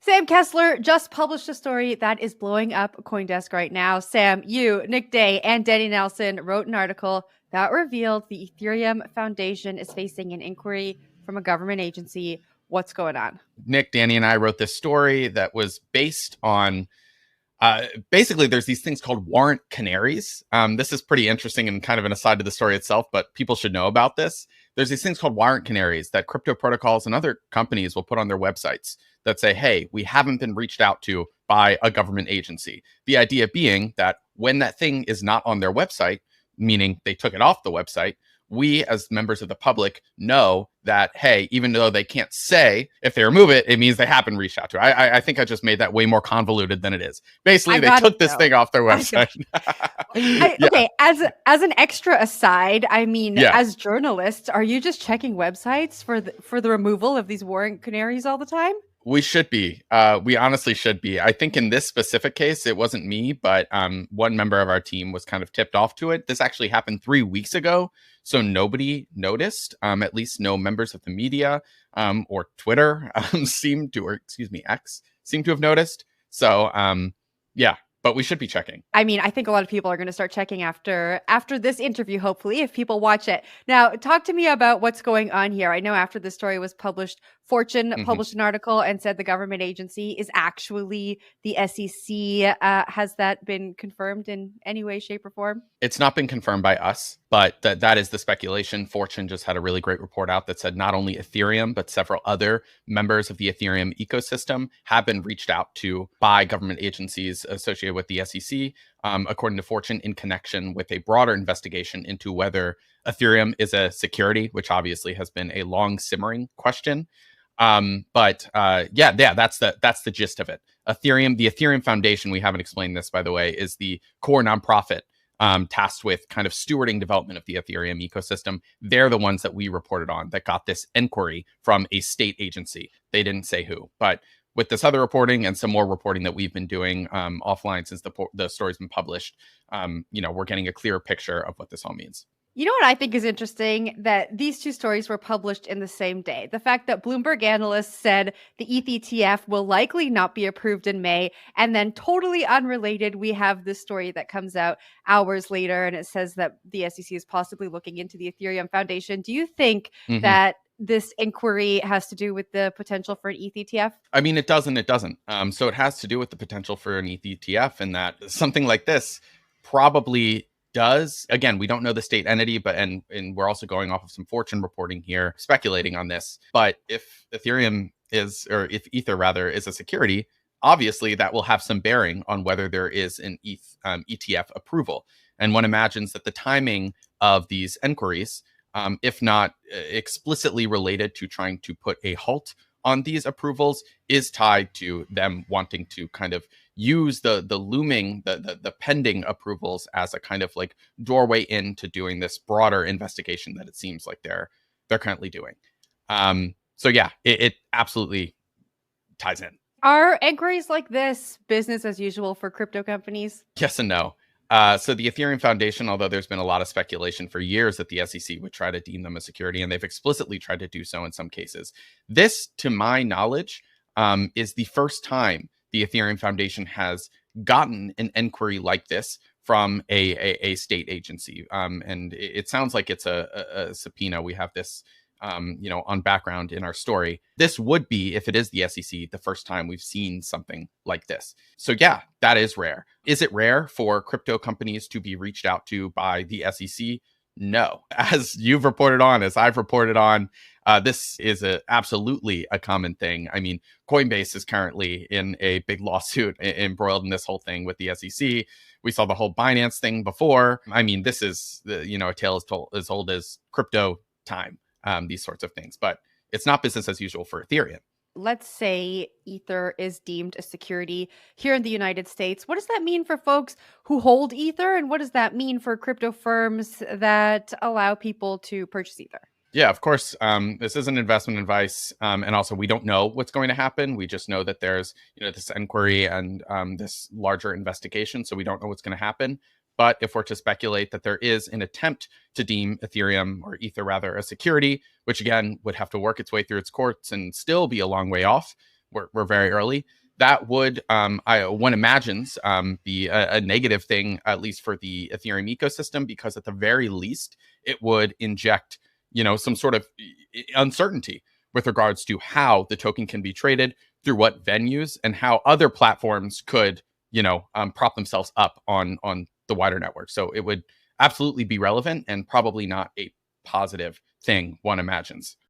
Sam Kessler just published a story that is blowing up CoinDesk right now. Sam, you, Nick Day, and Denny Nelson wrote an article that revealed the Ethereum Foundation is facing an inquiry from a government agency. What's going on? Nick, Danny, and I wrote this story that was based on basically, there's these things called warrant canaries. This is pretty interesting and kind of an aside to the story itself, but people should know about this. There's these things called warrant canaries that crypto protocols and other companies will put on their websites that say, hey, we haven't been reached out to by a government agency. The idea being that when that thing is not on their website, meaning they took it off the website, we as members of the public know that, hey, even though they can't say if they remove it, it means they have been reached out to. I think I just made that way more convoluted than it is. Basically, they took this thing off their website. Okay, as an extra aside, I mean, as journalists, are you just checking websites for the removal of these warrant canaries all the time? We should be. We honestly should be. I think in this specific case, it wasn't me, but one member of our team was kind of tipped off to it. This actually happened 3 weeks ago, so nobody noticed. At least no members of the media or Twitter X seem to have noticed. So yeah. But we should be checking. I mean, I think a lot of people are going to start checking after this interview, hopefully, if people watch it. Now, talk to me about what's going on here. I know after the story was published, Fortune published an article and said the government agency is actually the SEC. Has that been confirmed in any way, shape, or form? It's not been confirmed by us, but that is the speculation. Fortune just had a really great report out that said not only Ethereum, but several other members of the Ethereum ecosystem have been reached out to by government agencies associated with the SEC, according to Fortune, in connection with a broader investigation into whether Ethereum is a security, which obviously has been a long simmering question. That's the gist of it. The Ethereum Foundation, we haven't explained this, by the way, is the core nonprofit tasked with kind of stewarding development of the Ethereum ecosystem. They're the ones that we reported on that got this inquiry from a state agency. They didn't say who, but with this other reporting and some more reporting that we've been doing offline since the story's been published, we're getting a clearer picture of what this all means. You know what I think is interesting? That these two stories were published in the same day. The fact that Bloomberg analysts said the ETH ETF will likely not be approved in May, and then totally unrelated, we have this story that comes out hours later, and it says that the SEC is possibly looking into the Ethereum Foundation. Do you think that this inquiry has to do with the potential for an ETH ETF? I mean, it does and it doesn't. So it has to do with the potential for an ETH ETF, and that something like this probably does. Again, we don't know the state entity, but and we're also going off of some Fortune reporting here, speculating on this. But if Ethereum is, or if Ether rather, is a security, obviously that will have some bearing on whether there is an ETF approval. And one imagines that the timing of these inquiries, if not explicitly related to trying to put a halt on these approvals, is tied to them wanting to kind of use the looming, the pending approvals as a kind of like doorway into doing this broader investigation that it seems like they're currently doing. So yeah, it absolutely ties in. Are inquiries like this business as usual for crypto companies? Yes and no. So the Ethereum Foundation, although there's been a lot of speculation for years that the SEC would try to deem them a security, and they've explicitly tried to do so in some cases. This, to my knowledge, is the first time the Ethereum Foundation has gotten an inquiry like this from a state agency. And it sounds like it's a subpoena. We have this on background in our story. This would be, if it is the SEC, the first time we've seen something like this. So yeah, that is rare. Is it rare for crypto companies to be reached out to by the SEC? No. As you've reported on, as I've reported on, this is absolutely a common thing. I mean, Coinbase is currently in a big lawsuit embroiled in this whole thing with the SEC. We saw the whole Binance thing before. I mean, this is a tale as old as crypto time. These sorts of things, but it's not business as usual for Ethereum. Let's say Ether is deemed a security here in the United States. What does that mean for folks who hold Ether? And what does that mean for crypto firms that allow people to purchase Ether? Yeah, of course. This isn't investment advice. And also, we don't know what's going to happen. We just know that there's this inquiry and this larger investigation. So we don't know what's going to happen. But if we're to speculate that there is an attempt to deem Ethereum, or Ether rather, a security, which again would have to work its way through its courts and still be a long way off, we're very early. That would, one imagines, be a negative thing, at least for the Ethereum ecosystem, because at the very least, it would inject, some sort of uncertainty with regards to how the token can be traded, through what venues, and how other platforms could, prop themselves up on the wider network. So it would absolutely be relevant and probably not a positive thing, one imagines.